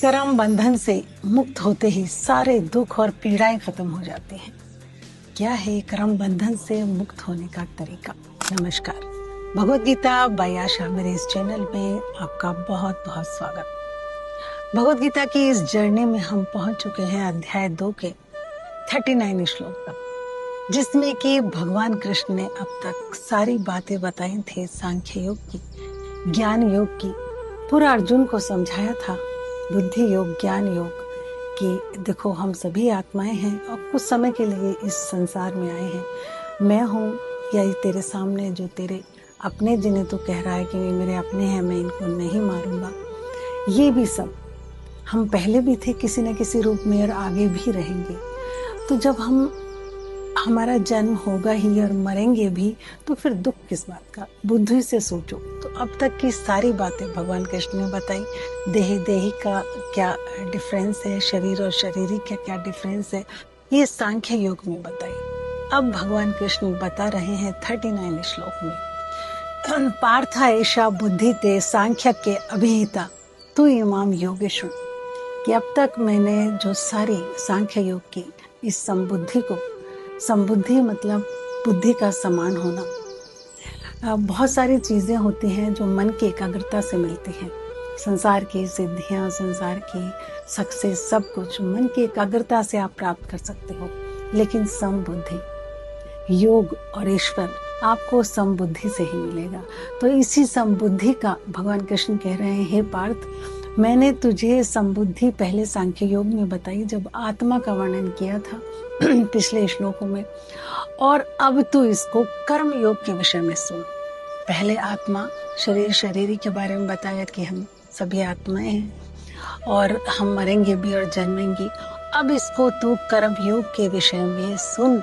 कर्म बंधन से मुक्त होते ही सारे दुख और पीड़ाएं खत्म हो जाती हैं। क्या है कर्म बंधन से मुक्त होने का तरीका? नमस्कार, भगवत गीता बाय आशा मेरे इस चैनल में आपका बहुत बहुत स्वागत। भगवत गीता की इस जर्नी में हम पहुंच चुके हैं अध्याय 2 के 39 श्लोक तक, जिसमें कि भगवान कृष्ण ने अब तक सारी बातें बताई थी सांख्य योग की, ज्ञान योग की, पूरा अर्जुन को समझाया था बुद्धि योग, ज्ञान योग कि देखो हम सभी आत्माएं हैं और कुछ समय के लिए इस संसार में आए हैं। मैं हूँ या ये तेरे सामने जो तेरे अपने, जिन्हें तो कह रहा है कि ये मेरे अपने हैं, मैं इनको नहीं मारूंगा, ये भी सब हम पहले भी थे किसी न किसी रूप में और आगे भी रहेंगे। तो जब हमारा जन्म होगा ही और मरेंगे भी, तो फिर दुख किस बात का? बुद्धि से सोचो। तो अब तक की सारी बातें भगवान कृष्ण ने बताई। देही देही का क्या डिफरेंस है, शरीर और शरीरी का क्या डिफरेंस है, ये सांख्य योग में बताई। अब भगवान कृष्ण बता रहे हैं 39 श्लोक में, पार्थ ऐशा बुद्धि ते सांख्य के अभिहिता तू इमाम योगेश्वर, कि अब तक मैंने जो सारी सांख्य योग की इस संबुद्धि को, संबुद्धि मतलब बुद्धि का समान होना। बहुत सारी चीजें होती हैं जो मन की एकाग्रता से मिलती हैं। संसार की सिद्धियां, संसार की सक्सेस, सब कुछ मन की एकाग्रता से आप प्राप्त कर सकते हो, लेकिन समबुद्धि, योग और ईश्वर आपको समबुद्धि से ही मिलेगा। तो इसी समबुद्धि का भगवान कृष्ण कह रहे हैं, हे पार्थ, मैंने तुझे समबुद्धि पहले सांख्य योग में बताई जब आत्मा का वर्णन किया था पिछले श्लोकों में, और अब तू इसको कर्म योग के विषय में सुन। पहले आत्मा, शरीर, शरीरी के बारे में बताया कि हम सभी आत्माएं हैं और हम मरेंगे भी और जन्मेंगे। अब इसको तू कर्म योग के विषय में सुन।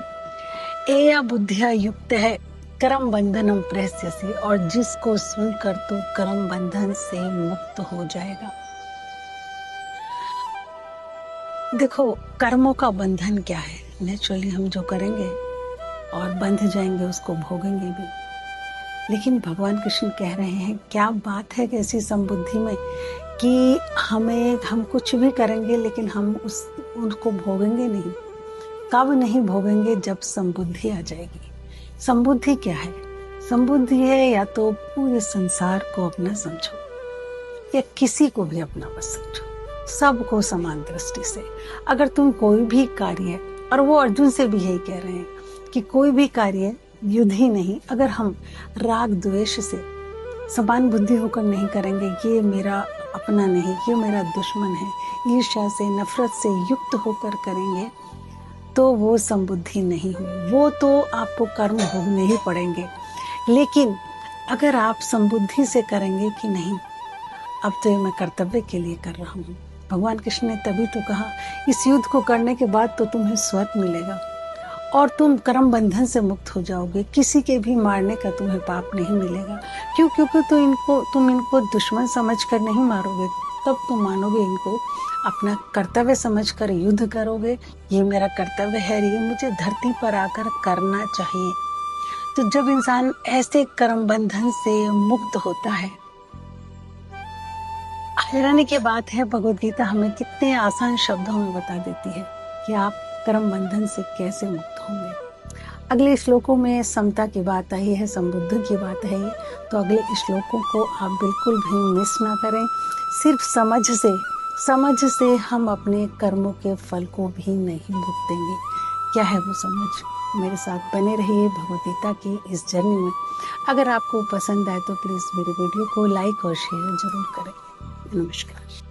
एया बुद्धिया युक्त है कर्म बंधनम प्रहस्यसि, और जिसको सुनकर तू कर्म बंधन से मुक्त हो जाएगा। देखो, कर्मों का बंधन क्या है? नेचुरली हम जो करेंगे और बंध जाएंगे उसको भोगेंगे भी। लेकिन भगवान कृष्ण कह रहे हैं, क्या बात है कैसी संबुद्धि में कि हम कुछ भी करेंगे लेकिन हम उनको भोगेंगे नहीं। कब नहीं भोगेंगे? जब संबुद्धि आ जाएगी। संबुद्धि क्या है? संबुद्धि है या तो पूरे संसार को अपना समझो या किसी को भी अपना बस समझो, सबको समान दृष्टि से। अगर तुम कोई भी कार्य, और वो अर्जुन से भी यही कह रहे हैं कि कोई भी कार्य युद्ध ही नहीं, अगर हम राग द्वेष से समान बुद्धि होकर नहीं करेंगे, ये मेरा अपना नहीं, ये मेरा दुश्मन है, ईर्ष्या से, नफरत से युक्त होकर करेंगे, तो वो संबुद्धि नहीं हुई। वो तो आपको कर्म भोगने ही पड़ेंगे। लेकिन अगर आप संबुद्धि से करेंगे कि नहीं, अब तो ये मैं कर्तव्य के लिए कर रहा हूँ, भगवान कृष्ण ने तभी तो कहा, इस युद्ध को करने के बाद तो तुम्हें स्वर्ग मिलेगा और तुम कर्म बंधन से मुक्त हो जाओगे। किसी के भी मारने का तुम्हें पाप नहीं मिलेगा। क्यों? क्योंकि तुम इनको दुश्मन समझकर नहीं मारोगे, तब तुम मानोगे इनको अपना कर्तव्य समझकर युद्ध करोगे। ये मेरा कर्तव्य है, ये मुझे धरती पर आकर करना चाहिए। तो जब इंसान ऐसे कर्म बंधन से मुक्त होता है, हैरानी की बात है, भगवत गीता हमें कितने आसान शब्दों में बता देती है कि आप कर्म बंधन से कैसे मुक्त होंगे। अगले श्लोकों में समता की बात आई है, संबुद्धि की बात है, तो अगले श्लोकों को आप बिल्कुल भी मिस ना करें। सिर्फ समझ से हम अपने कर्मों के फल को भी नहीं भुगतेंगे। क्या है वो समझ? मेरे साथ बने रहिए भगवत गीता की इस जर्नी में। अगर आपको पसंद आए तो प्लीज़ मेरे वीडियो को लाइक और शेयर जरूर करें। नमस्कार।